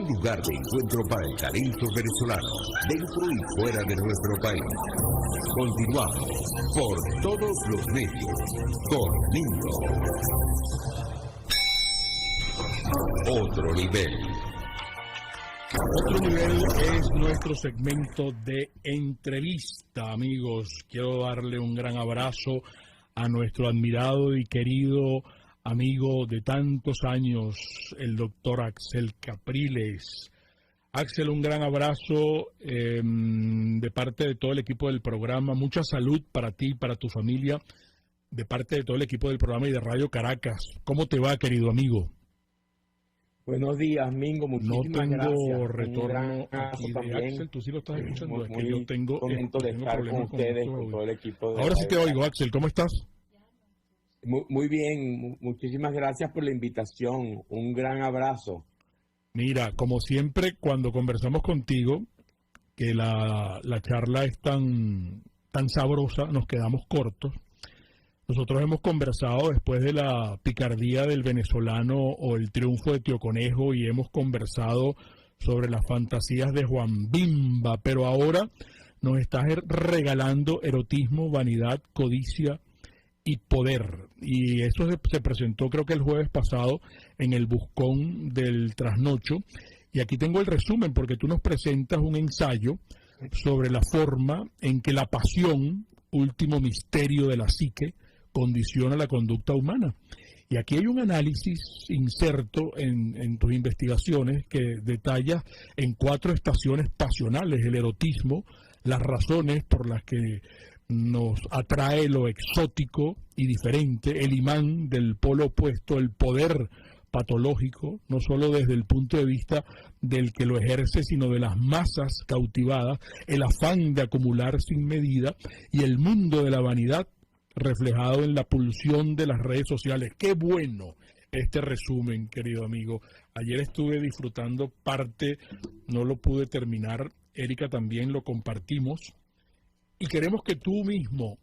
lugar de encuentro para el talento venezolano, dentro y fuera de nuestro país. Continuamos por todos los medios con Nindo. Otro nivel. Otro nivel es nuestro segmento de entrevista, amigos. Quiero darle un gran abrazo a nuestro admirado y querido amigo de tantos años, el doctor Axel Capriles. Axel, un gran abrazo de parte de todo el equipo del programa. Mucha salud para ti y para tu familia, de parte de todo el equipo del programa y de Radio Caracas. ¿Cómo te va, querido amigo? Buenos días, Mingo. Muchísimas gracias. No tengo retorno aquí de Axel. Tú sí lo estás escuchando. Es que yo tengo estar con ustedes, con todo el equipo. Ahora sí te oigo, Axel. ¿Cómo estás? Muy bien. Muchísimas gracias por la invitación. Un gran abrazo. Mira, como siempre, cuando conversamos contigo, que la charla es tan sabrosa, nos quedamos cortos. Nosotros hemos conversado después de la picardía del venezolano o el triunfo de Tío Conejo y hemos conversado sobre las fantasías de Juan Bimba, pero ahora nos estás regalando erotismo, vanidad, codicia y poder. Y eso se presentó creo que el jueves pasado en el Buscón del Trasnocho. Y aquí tengo el resumen porque tú nos presentas un ensayo sobre la forma en que la pasión, último misterio de la psique, condiciona la conducta humana. Y aquí hay un análisis inserto en tus investigaciones que detalla en 4 estaciones pasionales el erotismo, las razones por las que nos atrae lo exótico y diferente, el imán del polo opuesto, el poder patológico, no solo desde el punto de vista del que lo ejerce, sino de las masas cautivadas, el afán de acumular sin medida y el mundo de la vanidad reflejado en la pulsión de las redes sociales. ¡Qué bueno este resumen, querido amigo! Ayer estuve disfrutando parte, no lo pude terminar, Erika también lo compartimos, y queremos que tú mismo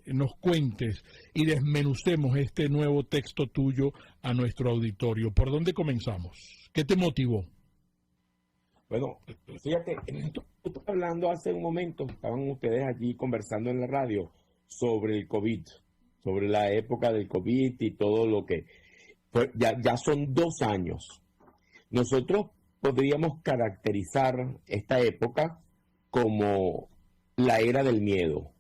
nos cuentes y desmenucemos este nuevo texto tuyo a nuestro auditorio. ¿Por dónde comenzamos? ¿Qué te motivó? Bueno, fíjate, tú estás hablando hace un momento, estaban ustedes allí conversando en la radio sobre el COVID, sobre la época del COVID y todo lo que... Pues ya son 2 años. Nosotros podríamos caracterizar esta época como la era del miedo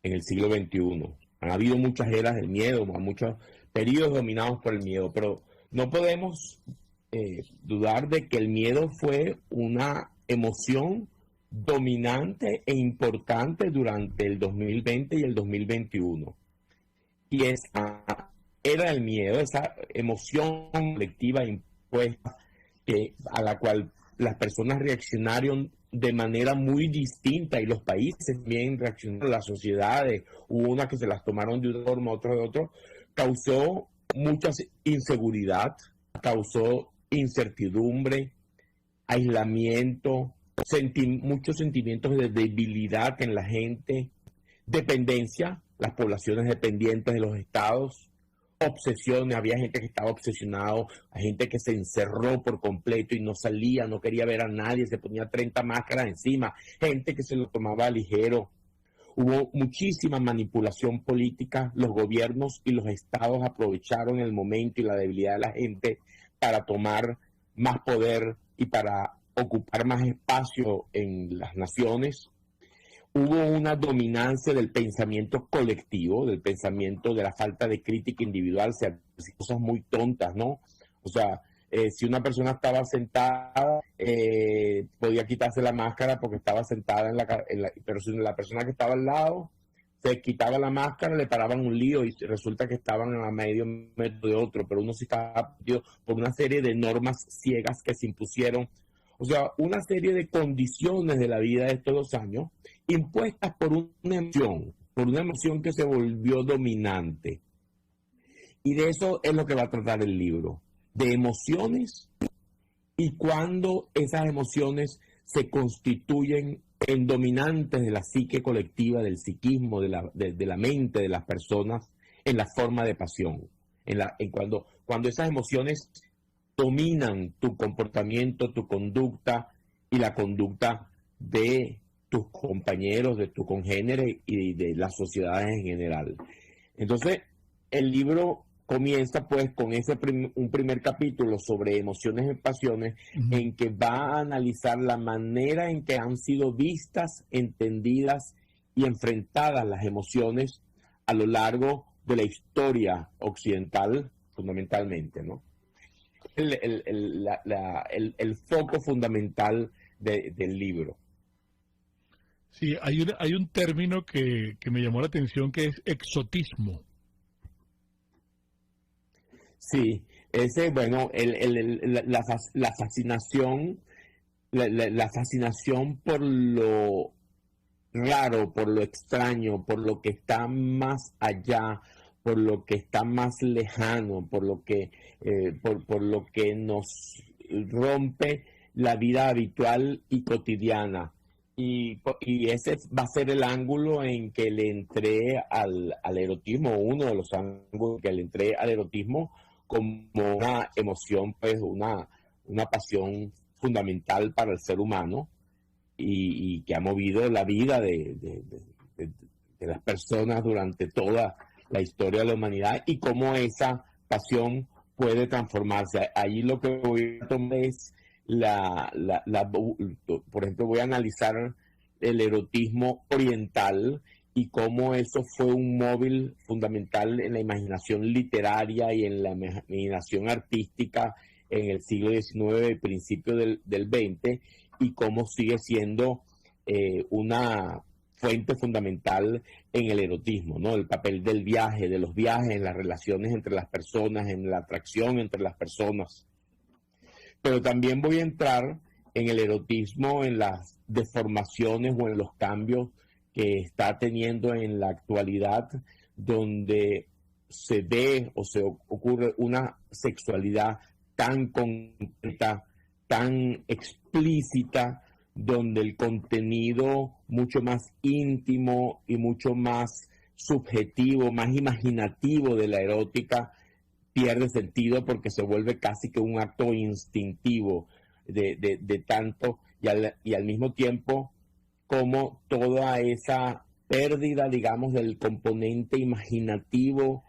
en el siglo XXI. Han habido muchas eras del miedo, muchos periodos dominados por el miedo, pero no podemos dudar de que el miedo fue una emoción dominante e importante durante el 2020 y el 2021. Y esa era el miedo, esa emoción colectiva impuesta a la cual las personas reaccionaron de manera muy distinta y los países también reaccionaron, las sociedades, hubo unas que se las tomaron de una forma, otras de otra, causó mucha inseguridad, causó incertidumbre, aislamiento, muchos sentimientos de debilidad en la gente, dependencia, las poblaciones dependientes de los estados, obsesiones, había gente que estaba obsesionado, hay gente que se encerró por completo y no salía, no quería ver a nadie, se ponía 30 máscaras encima, gente que se lo tomaba ligero. Hubo muchísima manipulación política, los gobiernos y los estados aprovecharon el momento y la debilidad de la gente para tomar más poder y para ocupar más espacio en las naciones. Hubo una dominancia del pensamiento colectivo, del pensamiento de la falta de crítica individual, o sea, cosas muy tontas, ¿no? O sea, si una persona estaba sentada, podía quitarse la máscara porque estaba sentada pero si la persona que estaba al lado se quitaba la máscara, le paraban un lío y resulta que estaban a medio metro de otro, pero uno sí estaba perdido por una serie de normas ciegas que se impusieron. O sea, una serie de condiciones de la vida de estos 2 años impuestas por una emoción que se volvió dominante. Y de eso es lo que va a tratar el libro, de emociones y cuando esas emociones se constituyen en dominantes de la psique colectiva, del psiquismo, de la mente de las personas, en la forma de pasión. Cuando esas emociones dominan tu comportamiento, tu conducta y la conducta de tus compañeros, de tus congéneres y de las sociedades en general. Entonces, el libro comienza pues con un primer capítulo sobre emociones y pasiones, en que va a analizar la manera en que han sido vistas, entendidas y enfrentadas las emociones a lo largo de la historia occidental, fundamentalmente, ¿no? El foco fundamental del libro. Sí, hay un término que me llamó la atención, que es exotismo. Sí, bueno, la fascinación, la fascinación por lo raro, por lo extraño, por lo que está más allá, por lo que está más lejano, por lo que nos rompe la vida habitual y cotidiana. Y ese va a ser el ángulo en que le entré al erotismo, uno de los ángulos que le entré al erotismo, como una emoción, pues una pasión fundamental para el ser humano y que ha movido la vida de las personas durante toda la historia de la humanidad, y cómo esa pasión puede transformarse. Ahí lo que voy a tomar es por ejemplo, voy a analizar el erotismo oriental y cómo eso fue un móvil fundamental en la imaginación literaria y en la imaginación artística en el siglo XIX y principio del XX, y cómo sigue siendo una fuente fundamental en el erotismo, ¿no? El papel del viaje, de los viajes, en las relaciones entre las personas, en la atracción entre las personas. Pero también voy a entrar en el erotismo, en las deformaciones o en los cambios que está teniendo en la actualidad, donde se ve o se ocurre una sexualidad tan concreta, tan explícita, donde el contenido mucho más íntimo y mucho más subjetivo, más imaginativo de la erótica pierde sentido, porque se vuelve casi que un acto instintivo de tanto, y al mismo tiempo como toda esa pérdida, digamos, del componente imaginativo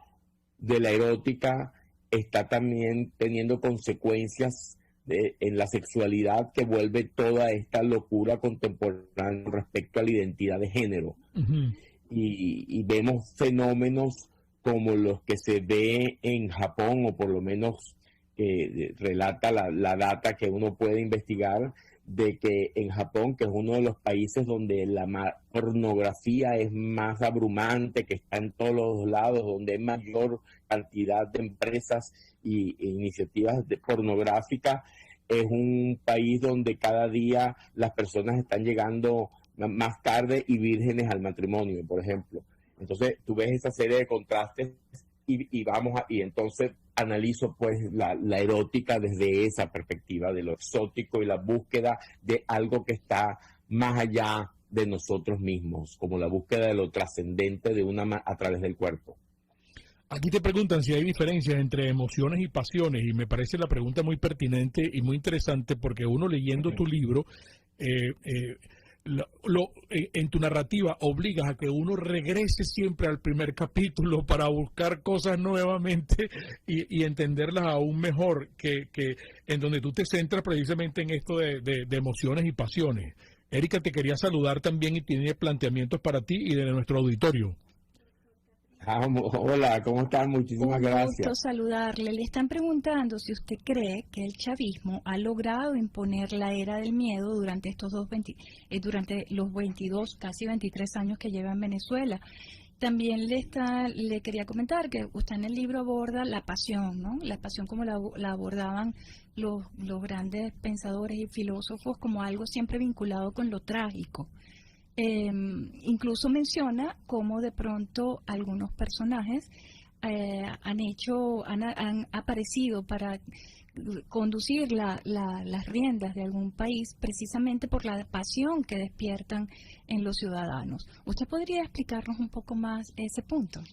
de la erótica está también teniendo consecuencias en la sexualidad, que vuelve toda esta locura contemporánea respecto a la identidad de género. Uh-huh. Y vemos fenómenos como los que se ve en Japón, o por lo menos relata la data que uno puede investigar, de que en Japón, que es uno de los países donde la pornografía es más abrumante, que está en todos los lados, donde hay mayor cantidad de empresas e iniciativas pornográficas, es un país donde cada día las personas están llegando más tarde y vírgenes al matrimonio, por ejemplo. Entonces tú ves esa serie de contrastes y entonces analizo pues la erótica desde esa perspectiva de lo exótico y la búsqueda de algo que está más allá de nosotros mismos, como la búsqueda de lo trascendente a través del cuerpo. Aquí te preguntan si hay diferencias entre emociones y pasiones, y me parece la pregunta muy pertinente y muy interesante, porque uno leyendo tu libro, en tu narrativa obligas a que uno regrese siempre al primer capítulo para buscar cosas nuevamente y entenderlas aún mejor, que en donde tú te centras precisamente en esto de emociones y pasiones. Erika te quería saludar también y tiene planteamientos para ti y de nuestro auditorio. Hola, ¿cómo están? Muchísimas gracias. Un gusto saludarle. Le están preguntando si usted cree que el chavismo ha logrado imponer la era del miedo durante durante los 22, casi 23 años que lleva en Venezuela. También le quería comentar que usted en el libro aborda la pasión, ¿no? La pasión como la abordaban los grandes pensadores y filósofos, como algo siempre vinculado con lo trágico. Incluso menciona cómo de pronto algunos personajes han aparecido para conducir las riendas de algún país, precisamente por la pasión que despiertan en los ciudadanos. ¿Usted podría explicarnos un poco más ese punto?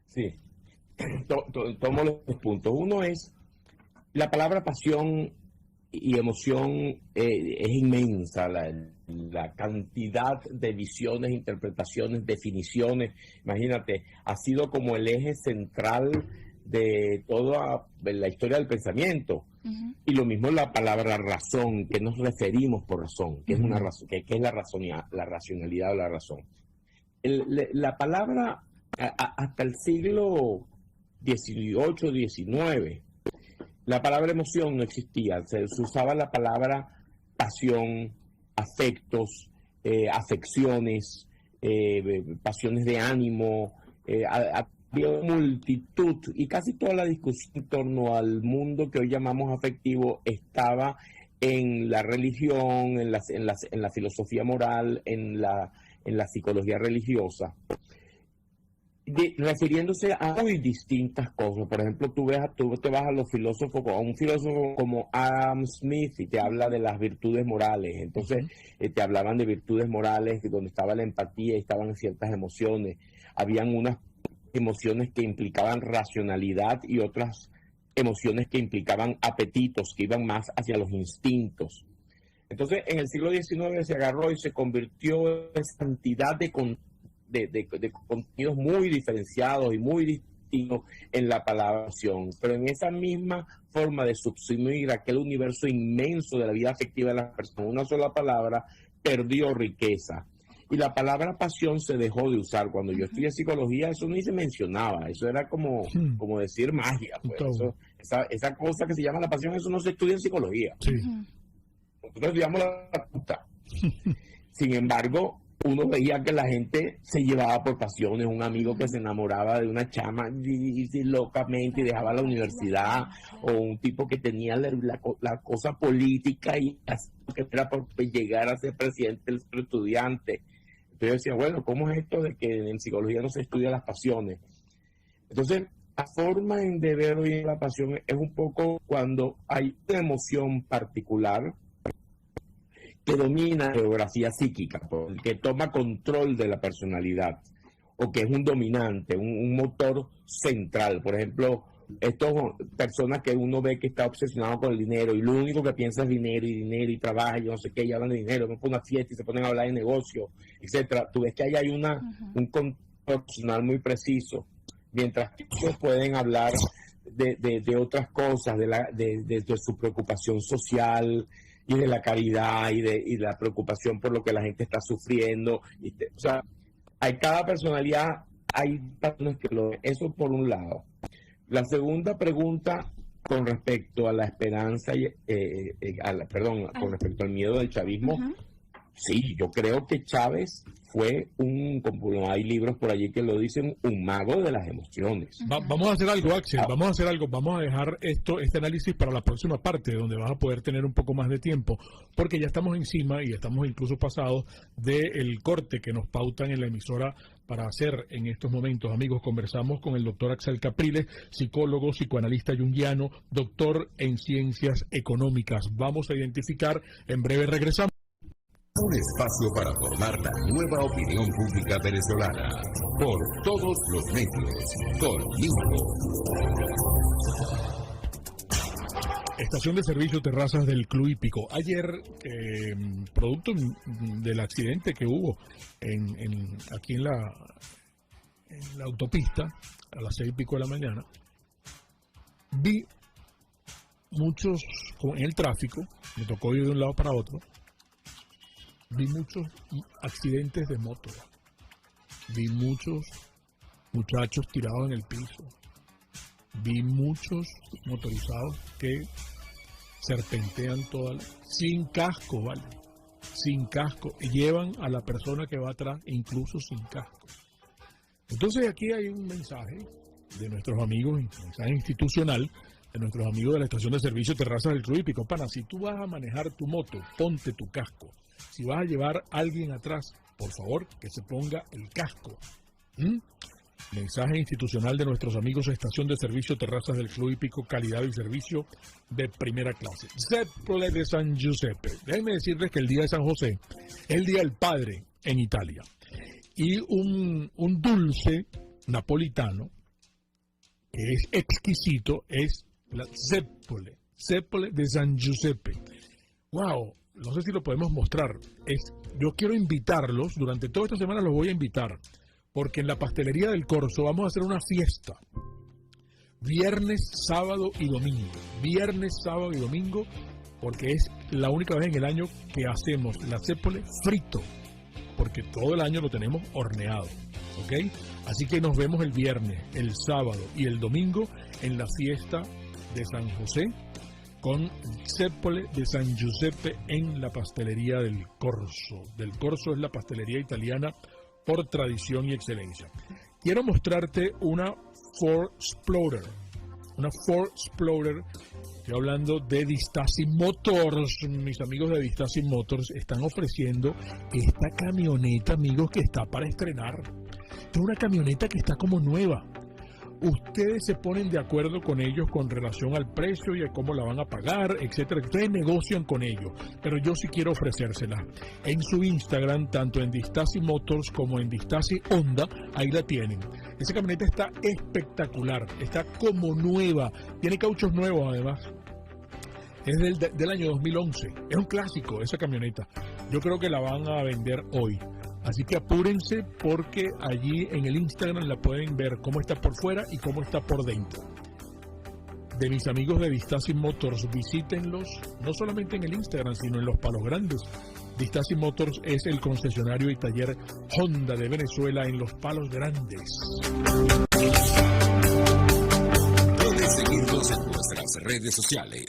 Sí, tomo los puntos. Uno es La palabra pasión y emoción es inmensa, la cantidad de visiones, interpretaciones, definiciones. Imagínate, ha sido como el eje central de toda la historia del pensamiento. Y lo mismo la palabra razón, que nos referimos por razón, que es una razón, que es la racionalidad o la razón. La palabra hasta el siglo XVIII, XIX, la palabra emoción no existía, se usaba la palabra pasión, afectos, afecciones, pasiones de ánimo, había multitud, y casi toda la discusión en torno al mundo que hoy llamamos afectivo estaba en la religión, en la filosofía moral, en la psicología religiosa, refiriéndose a muy distintas cosas. Por ejemplo, tú te vas a los filósofos, a un filósofo como Adam Smith, y te habla de las virtudes morales. Entonces, te hablaban de virtudes morales donde estaba la empatía y estaban ciertas emociones. Habían unas emociones que implicaban racionalidad y otras emociones que implicaban apetitos, que iban más hacia los instintos. Entonces, en el siglo XIX se agarró y se convirtió en cantidad de contenidos muy diferenciados y muy distintos en la palabra emoción, pero en esa misma forma de subsumir aquel universo inmenso de la vida afectiva de las personas, una sola palabra perdió riqueza. Y la palabra pasión se dejó de usar. Cuando yo estudié psicología, eso ni se mencionaba. Eso era como decir magia. Pues. Esa cosa que se llama la pasión, eso no se estudia en psicología. Sí. Nosotros estudiamos la puta. Sin embargo, uno veía que la gente se llevaba por pasiones. Un amigo que se enamoraba de una chama y locamente y dejaba la universidad. O un tipo que tenía la cosa política y que era por llegar a ser presidente del estudiante. Entonces yo decía, bueno, ¿cómo es esto de que en psicología no se estudia las pasiones? Entonces, la forma de ver hoy la pasión es un poco cuando hay una emoción particular que domina la geografía psíquica, que toma control de la personalidad, o que es un dominante, un motor central. Por ejemplo, estas personas que uno ve que está obsesionado con el dinero y lo único que piensa es dinero y trabaja y no sé qué, y hablan de dinero, van por una fiesta y se ponen a hablar de negocio, etcétera. Tú ves que ahí hay un control personal muy preciso, mientras que ellos pueden hablar de otras cosas, de su preocupación social y de la caridad y la preocupación por lo que la gente está sufriendo. O sea, hay cada personalidad, hay personas que lo ven. Eso por un lado. La segunda pregunta con respecto a la esperanza, con respecto al miedo del chavismo, sí, yo creo que Chávez fue como hay libros por allí que lo dicen, un mago de las emociones. Vamos a hacer algo, Axel, vamos a dejar este análisis para la próxima parte, donde vas a poder tener un poco más de tiempo, porque ya estamos encima y estamos incluso pasados del corte que nos pautan en la emisora para hacer en estos momentos. Amigos, conversamos con el doctor Axel Capriles, psicólogo, psicoanalista junguiano, doctor en ciencias económicas. Vamos a identificar, en breve regresamos. Un espacio para formar la nueva opinión pública venezolana por todos los medios, con Estación de servicio Terrazas del Club Hípico. Ayer, producto del accidente que hubo aquí en la autopista, a las 6:00 de la mañana, vi muchos, en el tráfico, me tocó ir de un lado para otro, vi muchos accidentes de moto, vi muchos muchachos tirados en el piso, vi muchos motorizados que serpentean sin casco, ¿vale? Sin casco, llevan a la persona que va atrás incluso sin casco. Entonces aquí hay un mensaje de nuestros amigos, un mensaje institucional, de nuestros amigos de la estación de servicio Terrazas del Club Hípico. Pana, si tú vas a manejar tu moto, ponte tu casco. Si vas a llevar a alguien atrás, por favor, que se ponga el casco. Mensaje institucional de nuestros amigos de Estación de Servicio Terrazas del Club Hípico, calidad y servicio de primera clase. Zeppole de San Giuseppe. Déjenme decirles que el día de San José es el Día del Padre en Italia. Y un dulce napolitano que es exquisito es la Zeppole. Zeppole de San Giuseppe. ¡Wow! No sé si lo podemos mostrar. Yo quiero invitarlos, durante toda esta semana los voy a invitar, porque en la pastelería del Corso vamos a hacer una fiesta. Viernes, sábado y domingo. Viernes, sábado y domingo, porque es la única vez en el año que hacemos la Zeppole frito, porque todo el año lo tenemos horneado, ¿ok? Así que nos vemos el viernes, el sábado y el domingo en la fiesta de San José con Zeppole de San Giuseppe en la pastelería del Corso. Del Corso es la pastelería italiana por tradición y excelencia. Quiero mostrarte una Ford Explorer. Una Ford Explorer. Estoy hablando de Distasi Motors. Mis amigos de Distasi Motors están ofreciendo esta camioneta, amigos, que está para estrenar. Es una camioneta que está como nueva. Ustedes se ponen de acuerdo con ellos con relación al precio y a cómo la van a pagar, etcétera. Ustedes negocian con ellos, pero yo sí quiero ofrecérsela. En su Instagram, tanto en Distasi Motors como en Distasi Honda, ahí la tienen. Esa camioneta está espectacular, está como nueva, tiene cauchos nuevos además. Es del año 2011, es un clásico esa camioneta. Yo creo que la van a vender hoy. Así que apúrense porque allí en el Instagram la pueden ver cómo está por fuera y cómo está por dentro. De mis amigos de Distasi Motors, visítenlos no solamente en el Instagram, sino en los Palos Grandes. Distasi Motors es el concesionario y taller Honda de Venezuela en los Palos Grandes. Puedes seguirnos en nuestras redes sociales.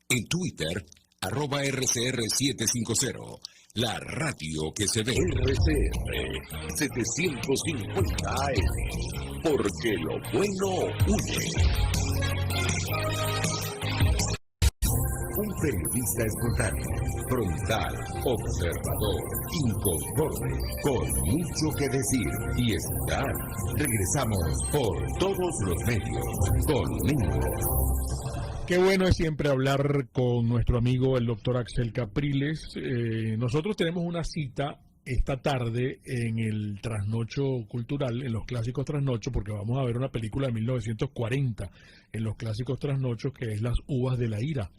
En Twitter, @RCR750. La radio que se ve. RCR 750 AM. Porque lo bueno une. Un periodista espontáneo, frontal, observador, inconforme, con mucho que decir y escuchar. Regresamos por todos los medios conmigo. Qué bueno es siempre hablar con nuestro amigo el doctor Axel Capriles. Nosotros tenemos una cita esta tarde en el Trasnocho Cultural, en los Clásicos Trasnochos, porque vamos a ver una película de 1940 en los Clásicos Trasnochos, que es Las Uvas de la Ira,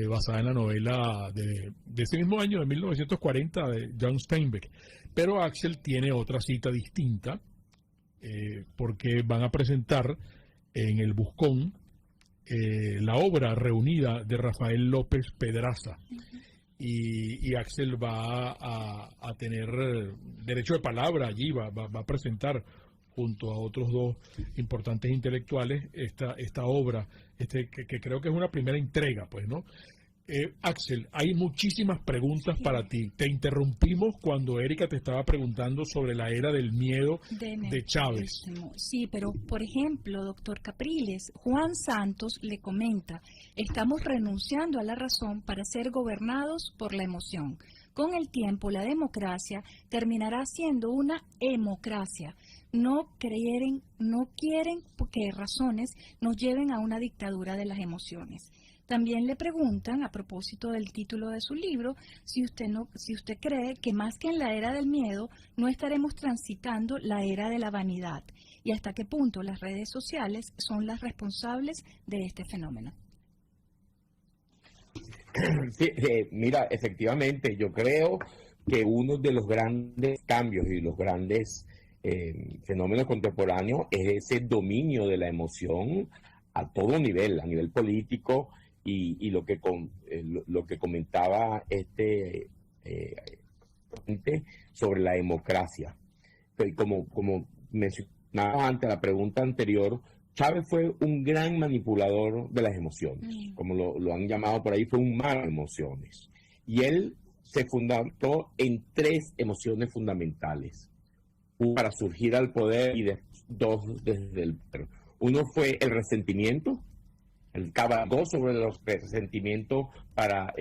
basada en la novela de ese mismo año, de 1940, de John Steinbeck. Pero Axel tiene otra cita distinta, porque van a presentar en el Buscón la obra reunida de Rafael López Pedraza. Y Axel va a tener derecho de palabra allí, va a presentar junto a otros dos importantes intelectuales esta obra, que creo que es una primera entrega, pues, ¿no? Axel, hay muchísimas preguntas para ti. Te interrumpimos cuando Erika te estaba preguntando sobre la era del miedo de Chávez. Sí, pero por ejemplo, doctor Capriles, Juan Santos le comenta, estamos renunciando a la razón para ser gobernados por la emoción. Con el tiempo, la democracia terminará siendo una hemocracia. No quieren que razones nos lleven a una dictadura de las emociones. También le preguntan, a propósito del título de su libro, si usted cree que más que en la era del miedo, no estaremos transitando la era de la vanidad, y hasta qué punto las redes sociales son las responsables de este fenómeno. Sí, mira, efectivamente, yo creo que uno de los grandes cambios y los grandes fenómenos contemporáneos es ese dominio de la emoción a todo nivel, a nivel político, y lo que comentaba sobre la democracia. Como mencionaba antes, la pregunta anterior, Chávez fue un gran manipulador de las emociones, como lo han llamado por ahí, fue un mar de emociones. Y él se fundamentó en 3 emociones fundamentales, una para surgir al poder y dos desde el poder. Uno fue el resentimiento. Él cabalgó sobre los resentimientos para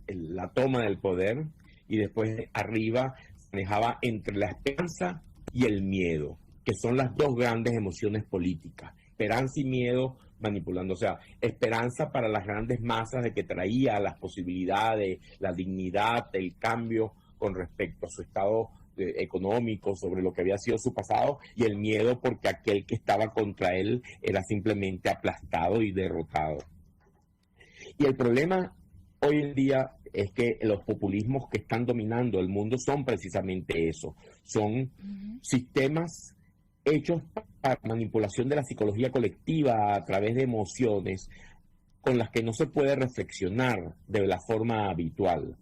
la toma del poder, y después arriba se manejaba entre la esperanza y el miedo, que son las 2 grandes emociones políticas. Esperanza y miedo manipulando, o sea, esperanza para las grandes masas de que traía las posibilidades, la dignidad, el cambio con respecto a su estado económico, sobre lo que había sido su pasado, y el miedo porque aquel que estaba contra él era simplemente aplastado y derrotado. Y el problema hoy en día es que los populismos que están dominando el mundo son precisamente eso. Son sistemas hechos para manipulación de la psicología colectiva a través de emociones con las que no se puede reflexionar de la forma habitual.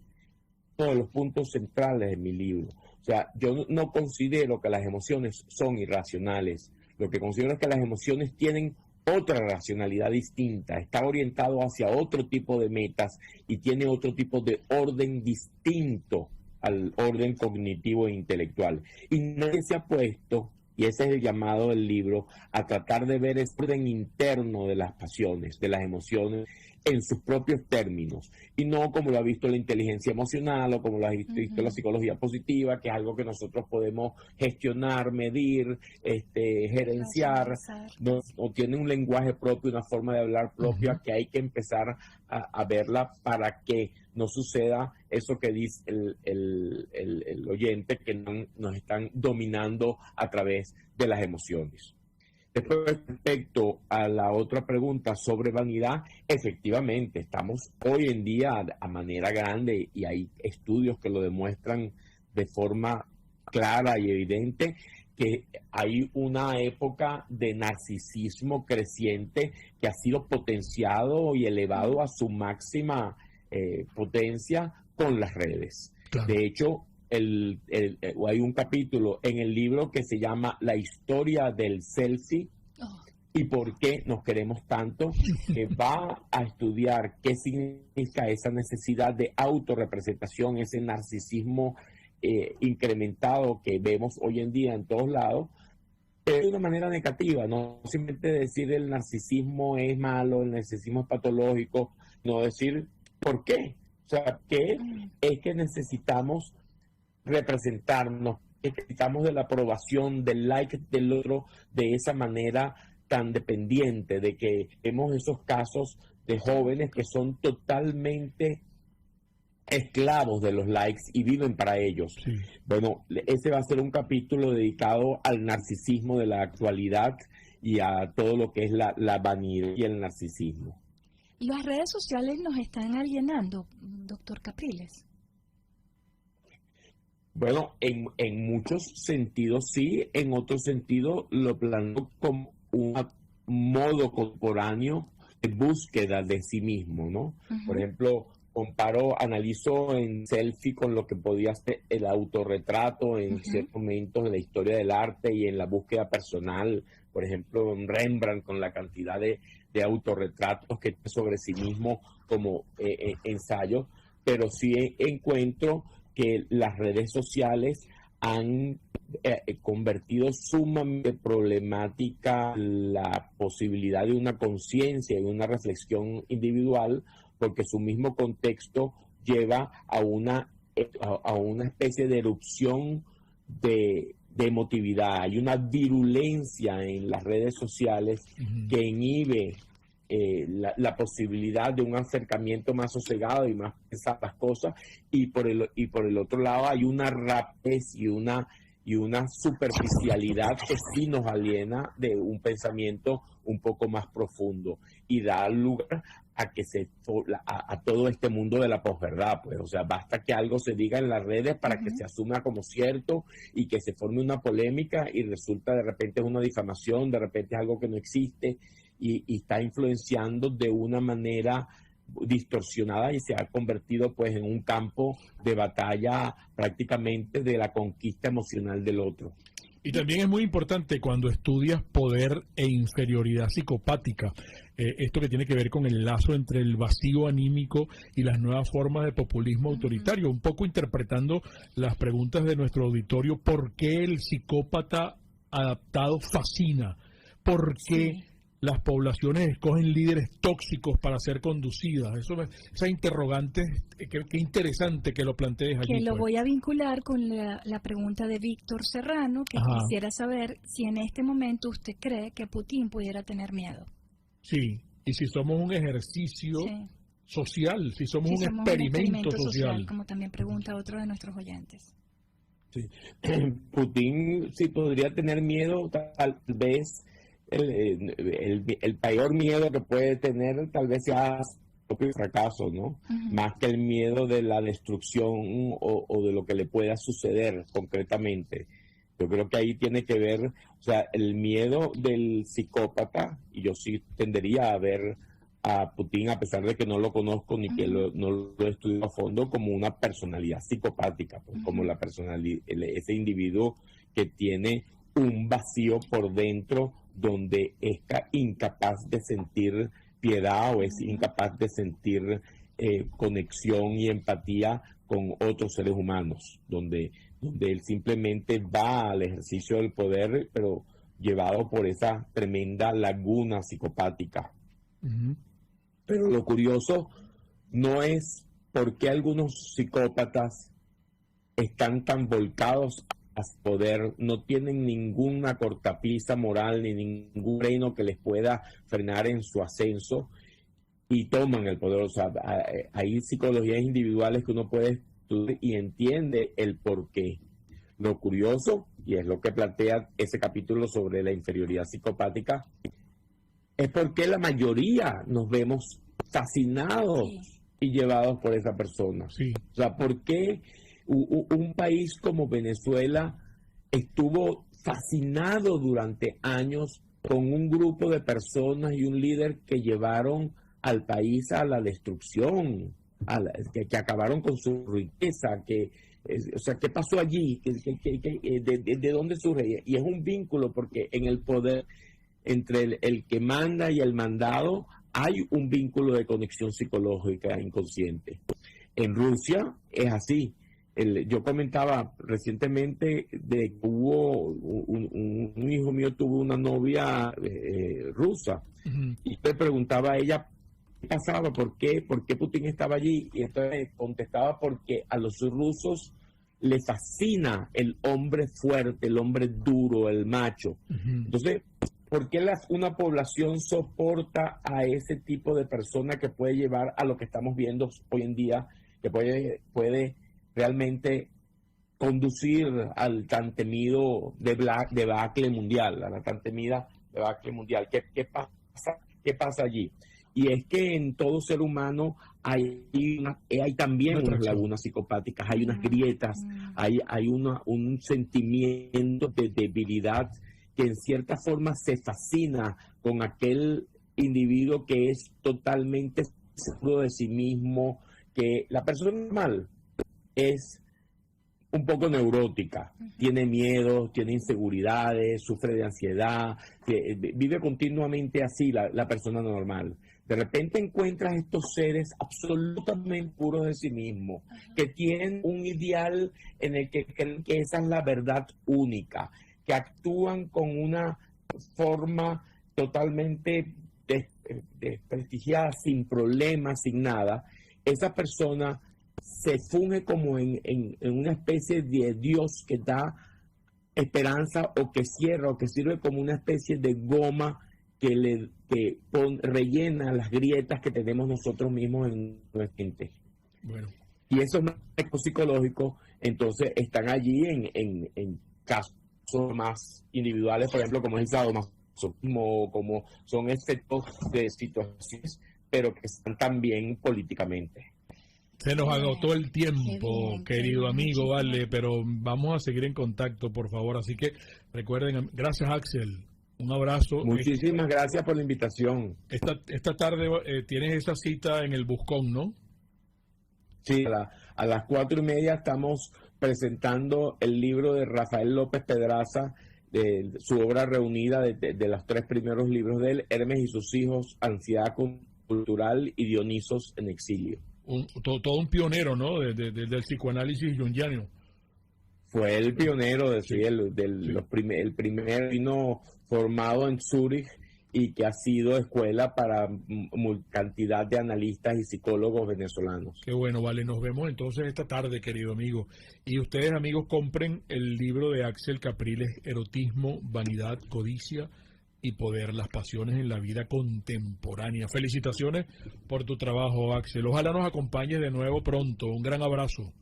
Uno de los puntos centrales de mi libro. O sea, yo no considero que las emociones son irracionales. Lo que considero es que las emociones tienen otra racionalidad distinta, está orientado hacia otro tipo de metas y tiene otro tipo de orden distinto al orden cognitivo e intelectual. Y nadie se ha puesto, y ese es el llamado del libro, a tratar de ver el orden interno de las pasiones, de las emociones, en sus propios términos, y no como lo ha visto la inteligencia emocional o como lo ha visto la psicología positiva, que es algo que nosotros podemos gestionar, medir, gerenciar, o tiene un lenguaje propio, una forma de hablar propia, que hay que empezar a verla para que no suceda eso que dice el oyente, que nos están dominando a través de las emociones. Después, respecto a la otra pregunta sobre vanidad, efectivamente, estamos hoy en día a manera grande, y hay estudios que lo demuestran de forma clara y evidente, que hay una época de narcisismo creciente que ha sido potenciado y elevado a su máxima potencia con las redes. Claro. De hecho, hay un capítulo en el libro que se llama La historia del selfie y por qué nos queremos tanto, que va a estudiar qué significa esa necesidad de autorrepresentación, ese narcisismo incrementado que vemos hoy en día en todos lados, de una manera negativa, no simplemente decir el narcisismo es malo, el narcisismo es patológico, no decir por qué. O sea, ¿qué es que necesitamos representarnos, necesitamos de la aprobación, del like del otro, de esa manera tan dependiente, de que vemos esos casos de jóvenes que son totalmente esclavos de los likes y viven para ellos? Sí. Bueno, ese va a ser un capítulo dedicado al narcisismo de la actualidad y a todo lo que es la vanidad y el narcisismo. ¿Las redes sociales nos están alienando, doctor Capriles? Bueno, en muchos sentidos sí, en otros sentidos lo planteo como un modo contemporáneo de búsqueda de sí mismo, ¿no? Por ejemplo, analizo en selfie con lo que podía ser el autorretrato en ciertos momentos de la historia del arte y en la búsqueda personal. Por ejemplo, en Rembrandt, con la cantidad de autorretratos que tiene sobre sí mismo como ensayo, pero sí encuentro que las redes sociales han convertido sumamente problemática la posibilidad de una conciencia y una reflexión individual, porque su mismo contexto lleva a una especie de erupción de emotividad. Hay una virulencia en las redes sociales que inhibe la posibilidad de un acercamiento más sosegado y más pensar las cosas, y por el otro lado hay una rapidez y una superficialidad que sí nos aliena de un pensamiento un poco más profundo y da lugar a todo este mundo de la posverdad, pues. O sea, basta que algo se diga en las redes para que se asuma como cierto y que se forme una polémica y resulta de repente es una difamación, de repente es algo que no existe y está influenciando de una manera distorsionada y se ha convertido pues en un campo de batalla prácticamente de la conquista emocional del otro. Y también es muy importante cuando estudias poder e inferioridad psicopática, esto que tiene que ver con el lazo entre el vacío anímico y las nuevas formas de populismo autoritario, un poco interpretando las preguntas de nuestro auditorio: ¿por qué el psicópata adaptado fascina? ¿Por qué las poblaciones escogen líderes tóxicos para ser conducidas? Esa interrogante, qué interesante que lo plantees allí. Que lo voy a vincular con la pregunta de Víctor Serrano, que quisiera saber si en este momento usted cree que Putin pudiera tener miedo. Sí, y si somos un ejercicio social, si somos un experimento social, como también pregunta otro de nuestros oyentes. Sí. Putin sí podría tener miedo, tal vez. El peor miedo que puede tener tal vez sea propio fracaso, ¿no? Más que el miedo de la destrucción o de lo que le pueda suceder concretamente. Yo creo que ahí tiene que ver, o sea, el miedo del psicópata, y yo sí tendería a ver a Putin, a pesar de que no lo conozco ni que no lo he estudiado a fondo, como una personalidad psicopática, pues, como la personalidad, ese individuo que tiene un vacío por dentro donde es incapaz de sentir piedad o es incapaz de sentir conexión y empatía con otros seres humanos, donde él simplemente va al ejercicio del poder, pero llevado por esa tremenda laguna psicopática. Pero lo curioso no es por qué algunos psicópatas están tan volcados a poder, no tienen ninguna cortapisa moral ni ningún reino que les pueda frenar en su ascenso y toman el poder. O sea, hay psicologías individuales que uno puede estudiar y entiende el porqué. Lo curioso, y es lo que plantea ese capítulo sobre la inferioridad psicopática, es porque la mayoría nos vemos fascinados y llevados por esa persona. O sea, ¿por qué un país como Venezuela estuvo fascinado durante años con un grupo de personas y un líder que llevaron al país a la destrucción, que acabaron con su riqueza, o sea, ¿qué pasó allí? ¿De dónde surge? Y es un vínculo porque en el poder entre el que manda y el mandado hay un vínculo de conexión psicológica inconsciente. En Rusia es así. Yo comentaba recientemente de que hubo un hijo mío tuvo una novia rusa y le preguntaba a ella qué pasaba, por qué Putin estaba allí, y entonces contestaba porque a los rusos les fascina el hombre fuerte, el hombre duro, el macho. Entonces, ¿por qué una población soporta a ese tipo de persona que puede llevar a lo que estamos viendo hoy en día, que puede realmente conducir al tan temido debacle mundial, a la tan temida debacle mundial? ¿Qué pasa allí? Y es que en todo ser humano hay también unas lagunas psicopáticas, hay unas grietas, hay un sentimiento de debilidad que en cierta forma se fascina con aquel individuo que es totalmente seguro de sí mismo, que la persona normal es un poco neurótica, tiene miedo, tiene inseguridades, sufre de ansiedad, vive continuamente así la persona normal. De repente encuentras estos seres absolutamente puros de sí mismos, que tienen un ideal en el que creen que esa es la verdad única, que actúan con una forma totalmente desprestigiada, sin problemas, sin nada. Esa persona se funge como en una especie de Dios que da esperanza o que cierra o que sirve como una especie de goma que rellena las grietas que tenemos nosotros mismos en nuestra gente. Bueno. Y esos médicos psicológicos entonces están allí en casos más individuales, por ejemplo, como es el sadomasoquismo, como son efectos de situaciones, pero que están también políticamente. Se nos agotó el tiempo, querido amigo, vale, pero vamos a seguir en contacto, por favor. Así que recuerden, gracias Axel, un abrazo. Muchísimas gracias por la invitación. Esta tarde tienes esa cita en el Buscón, ¿no? Sí, a las 4:30 estamos presentando el libro de Rafael López Pedraza, su obra reunida de los 3 primeros libros de él, Hermes y sus hijos, Ansiedad Cultural y Dionisos en exilio. Todo un pionero, ¿no? Del psicoanálisis junguiano. Fue el pionero, el primer vino formado en Zúrich y que ha sido escuela para cantidad de analistas y psicólogos venezolanos. Qué bueno, vale, nos vemos entonces esta tarde, querido amigo. Y ustedes, amigos, compren el libro de Axel Capriles, Erotismo, Vanidad, Codicia y Poder, las pasiones en la vida contemporánea. Felicitaciones por tu trabajo, Axel. Ojalá nos acompañes de nuevo pronto. Un gran abrazo.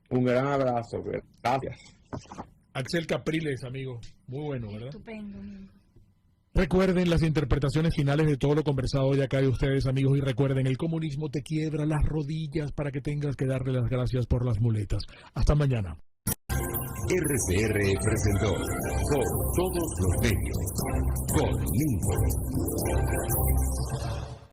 Un gran abrazo. Gracias. Axel Capriles, amigo. Muy bueno, ¿verdad? Estupendo, amigo. Recuerden las interpretaciones finales de todo lo conversado hoy acá de ustedes, amigos, y recuerden, el comunismo te quiebra las rodillas para que tengas que darle las gracias por las muletas. Hasta mañana. RCR presentó Por Todos los Medios con Lincoln.